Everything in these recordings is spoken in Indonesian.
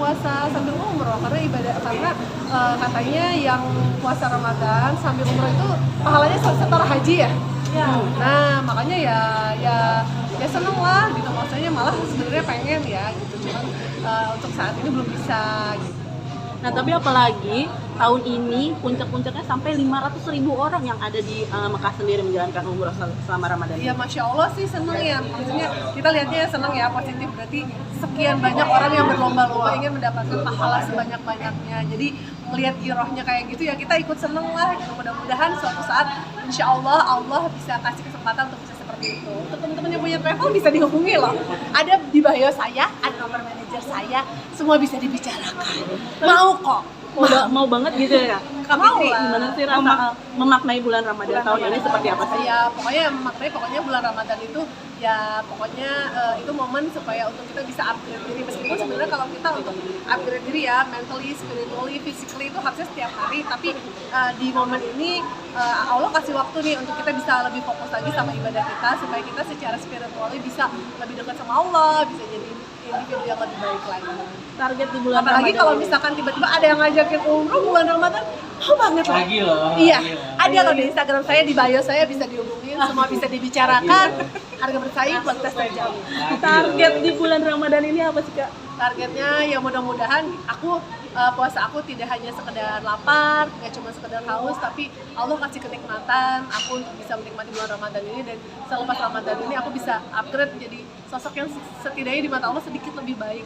puasa sambil umroh karena katanya yang puasa Ramadan sambil umroh itu pahalanya setara haji ya. Nah makanya ya seneng lah gitu, maksudnya malah sebenarnya pengen ya gitu, cuman untuk saat ini belum bisa gitu. Nah tapi apalagi tahun ini puncak-puncaknya sampai 500.000 orang yang ada di Mekah sendiri menjalankan umroh selama Ramadan. Iya Masya Allah sih seneng ya, maksudnya kita lihatnya seneng ya, positif, berarti sekian banyak orang yang berlomba-lomba ingin mendapatkan pahala sebanyak-banyaknya. Jadi melihat girohnya kayak gitu ya kita ikut seneng lah gitu. Mudah-mudahan suatu saat Insya Allah bisa kasih kesempatan untuk bisa seperti itu. Untuk teman-teman yang punya travel bisa dihubungi loh, ada di bio saya, ada nomor manajer saya, semua bisa dibicarakan. Mau kok. Mau banget gitu ya Kak Fitri, gimana sih rasa memaknai bulan Ramadan tahun ini seperti apa sih? Ya pokoknya bulan Ramadan itu ya pokoknya itu momen supaya untuk kita bisa upgrade diri, meskipun sebenarnya kalau kita untuk upgrade diri ya mentally, spiritually, physically itu harusnya setiap hari, tapi di momen ini Allah kasih waktu nih untuk kita bisa lebih fokus lagi sama ibadah kita supaya kita secara spiritually bisa lebih dekat sama Allah, bisa jadi individu yang lebih baik lagi. Target di bulan apalagi Ramadan kalau misalkan tiba-tiba ada yang ngajakin umroh bulan Ramadan, mau banget loh. Lagi loh. Iya, ada loh di Instagram saya, di bio saya bisa dihubungin, semua bisa dibicarakan, harga bersaing, kualitas terjamin. Target di bulan Ramadan ini apa sih Kak? Targetnya ya mudah-mudahan puasa aku tidak hanya sekedar lapar, nggak cuma sekedar haus, tapi Allah kasih kenikmatan aku untuk bisa menikmati bulan Ramadan ini, dan selepas Ramadan ini aku bisa upgrade menjadi sosok yang setidaknya di mata Allah sedikit lebih baik.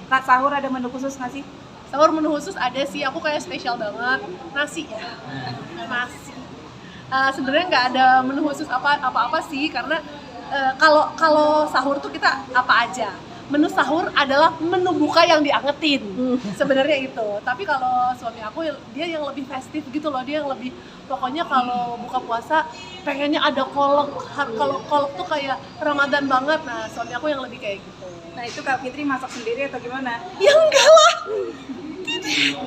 Kak, sahur ada menu khusus nggak sih? Sahur menu khusus ada sih, aku kayak spesial banget, nasi ya. Nasi. Sebenarnya nggak ada menu khusus apa sih, karena kalau sahur tuh kita apa aja. Menu sahur adalah menu buka yang diangetin, sebenarnya itu. Tapi kalau suami aku dia yang lebih festif gitu loh, dia yang lebih pokoknya kalau buka puasa pengennya ada kolak. Kalau kolak tuh kayak Ramadan banget. Nah suami aku yang lebih kayak gitu. Nah itu Kak Fitri masak sendiri atau gimana? Ya enggak lah, tidak.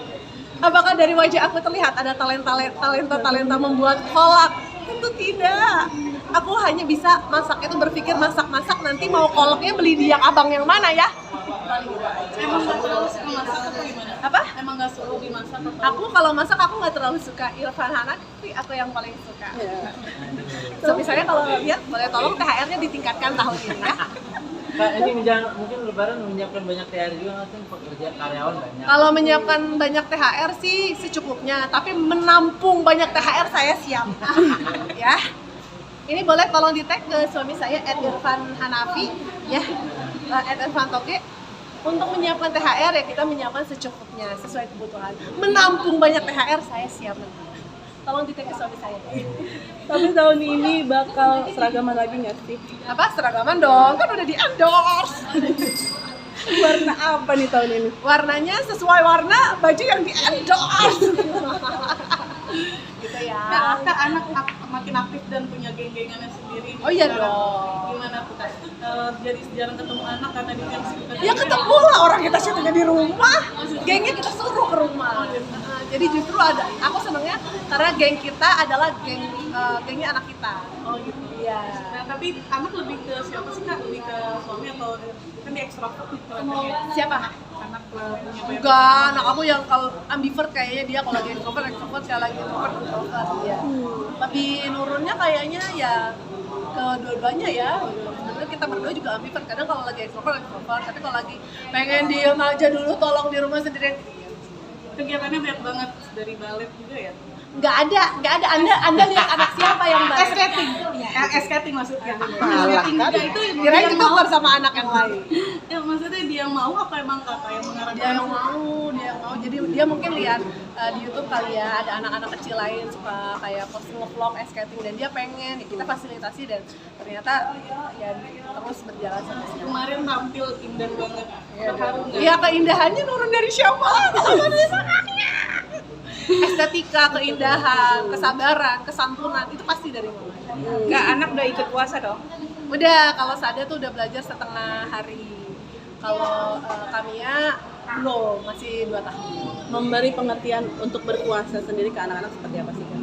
Apakah dari wajah aku terlihat ada talenta membuat kolak? Tentu tidak. Aku hanya bisa masak itu berpikir masak nanti mau kolaknya beli di yang abang yang mana ya? Emang nggak terlalu suka masak atau gimana? Apa? Emang nggak suka dimasak atau? Aku kalau masak aku nggak terlalu suka. Irfan Hanafi aku yang paling suka. So misalnya kalau lihat boleh tolong THR-nya ditingkatkan tahun ini ya. Kak, ini mungkin Lebaran menyiapkan banyak THR juga nggak sih, pekerja karyawan banyak? Kalau menyiapkan banyak THR sih secukupnya, tapi menampung banyak THR saya siap. Ya. Ini boleh tolong di tag ke suami saya @irfan_hanafi ya, @irfantoge. Untuk menyiapkan THR ya kita menyiapkan secukupnya sesuai kebutuhan. Menampung banyak THR saya siap. Tolong di tag ke suami saya. Tapi tahun ini bakal seragaman lagi nggak sih? Apa seragaman dong? Kan udah di endorse. Warna apa nih tahun ini? Warnanya sesuai warna baju yang di endorse. Gitu ya. Kak, anak makin aktif dan punya geng-gengannya sendiri. Oh iya dong. Gimana tuh Kak? Jadi jarang ketemu anak karena di kesibukan. Ya ketemu lah, orang kita syutingnya di rumah, gengnya kita suruh ke rumah. Jadi justru aku senengnya karena geng kita adalah gengnya anak kita. Oh gitu. Iya. Nah tapi anak lebih ke siapa sih Kak? Lebih ke suami atau kan dia ekstrovert nih kelihatannya. Siapa? Anak punya banyak. Enggak, anak aku yang kalau ambivert kayaknya dia, kalau lagi extrovert, kalau lagi introvert dia. Lebih nurunnya kayaknya ya kedua-duanya ya. Sebenarnya kita berdua juga ambivert. Kadang kalau lagi extrovert, tapi kalau lagi pengen diem aja dulu, tolong di rumah sendirian. Kegiatannya banyak banget, dari balet juga ya? Nggak ada. Anda lihat anak siapa yang balet? Skating. Skating maksudnya. Skating juga itu kirain kita bersama anak yang lain. Ya maksudnya dia yang mau apa emang kakak yang mengarahkan? Dia yang mau. Jadi dia mungkin lihat di YouTube kali ya, ada anak-anak kecil lain suka kayak posting vlog skating dan dia pengen ya kita fasilitasi, dan ternyata ya terus berjalan sampai sekarang. Kemarin tampil indah banget. Terharu nggak? Ya keindahannya nurun dari siapa? Kalau dari anaknya. Estetika, keindahan, kesabaran, kesantunan itu pasti dari mama. Kak, anak udah ikut puasa dong? Udah, kalau Sada tuh udah belajar setengah hari. Kalau Kamia belum, masih 2 tahun. Memberi pengertian untuk berpuasa sendiri ke anak-anak seperti apa sih Kak?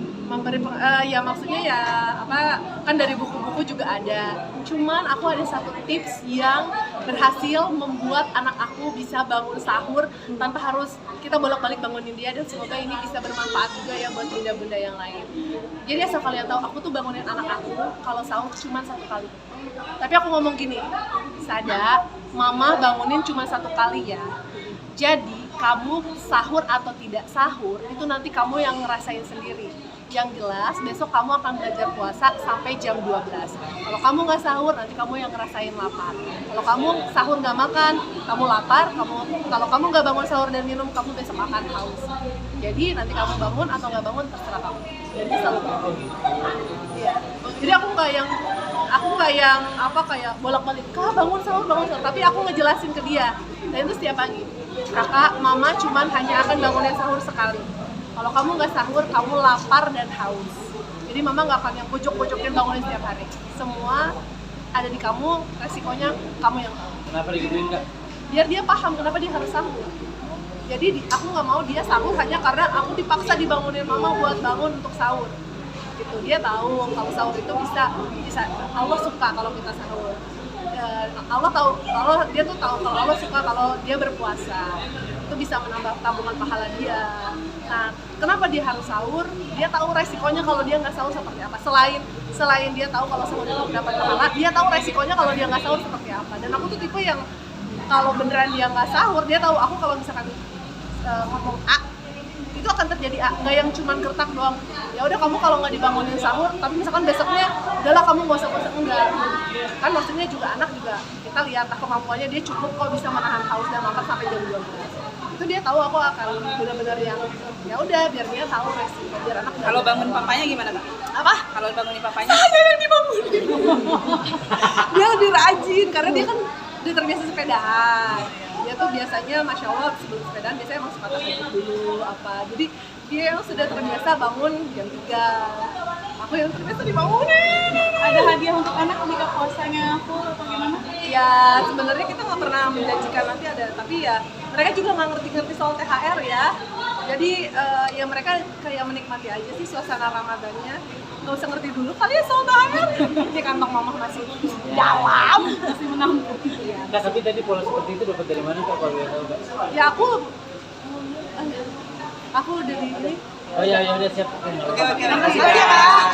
Ya maksudnya ya apa, kan dari buku-buku juga ada. Cuman aku ada satu tips yang berhasil membuat anak aku bisa bangun sahur tanpa harus kita bolak-balik bangunin dia, dan semoga ini bisa bermanfaat juga ya buat bunda-bunda yang lain. Jadi asal kalian tahu, aku tuh bangunin anak aku kalau sahur cuma 1 kali. Tapi aku ngomong gini, Sada, mama bangunin cuma 1 kali ya. Jadi kamu sahur atau tidak sahur itu nanti kamu yang ngerasain sendiri. Yang jelas besok kamu akan belajar puasa sampai jam 12. Kalau kamu nggak sahur, nanti kamu yang ngerasain lapar. Kalau kamu sahur nggak makan, kamu lapar. Kalau kamu nggak bangun sahur dan minum, kamu besok akan haus. Jadi nanti kamu bangun atau nggak bangun terserah kamu. Jadi selalu bangun. Iya. Jadi aku nggak yang apa kayak bolak-balik, Kak bangun sahur. Tapi aku ngejelasin ke dia. Dan itu setiap pagi. Kakak, mama cuman hanya akan bangunin sahur sekali. Kalau kamu nggak sahur, kamu lapar dan haus. Jadi mama nggak akan yang pojok-pojokin bangunin setiap hari. Semua ada di kamu, resikonya kamu yang tahu. Kenapa digituin Kak? Biar dia paham kenapa dia harus sahur. Jadi aku nggak mau dia sahur hanya karena aku dipaksa dibangunin mama buat bangun untuk sahur. Gitu. Dia tahu kalau sahur itu bisa Allah suka kalau kita sahur. Dia tuh tahu kalau Allah suka kalau dia berpuasa. Itu bisa menambah tabungan pahala dia. Nah, kenapa dia harus sahur? Dia tahu resikonya kalau dia nggak sahur seperti apa. Selain dia tahu kalau sahur itu dapat pahala, dia tahu resikonya kalau dia nggak sahur seperti apa. Dan aku tuh tipe yang kalau beneran dia nggak sahur, dia tahu aku kalau misalkan ngomong A, itu akan terjadi A. Nggak yang cuman gertak doang. Ya udah kamu kalau nggak dibangunin sahur, tapi misalkan besoknya, udahlah kamu nggak usah puasa, enggak. Kan maksudnya juga anak juga kita lihat kemampuannya dia cukup kok bisa menahan haus dan lapar sampai jam 12. Itu dia tahu aku akan benar-benar yang ya udah biar dia tahu resiko, biar anak. Kalau bangun papanya gimana Kak? Apa? Kalau bangunin papanya? Saya yang dibangunin. Dia lebih rajin karena dia kan udah terbiasa sepedaan. Dia tuh biasanya masya Allah sebelum sepedaan biasanya emang suka takut dulu apa. Jadi dia yang sudah terbiasa bangun jam 3. Aku yang terbiasa dibangunin. Ada hadiah untuk anak ketika puasanya aku atau gimana? Ya sebenarnya kita nggak pernah menjanjikan nanti ada, tapi ya mereka juga nggak ngerti soal THR ya. Jadi ya mereka kayak menikmati aja sih suasana Ramadannya. Nggak usah ngerti dulu kali ya soal THR. Ini kantong mama masih dalam, masih menampung. Ya. Kak, tapi tadi pola seperti itu dapat dari mana Kak kalau boleh tahu Kak? Ya aku dari ini. Oh ya udah siap. Oke, makasih Oke, Kak. Kak.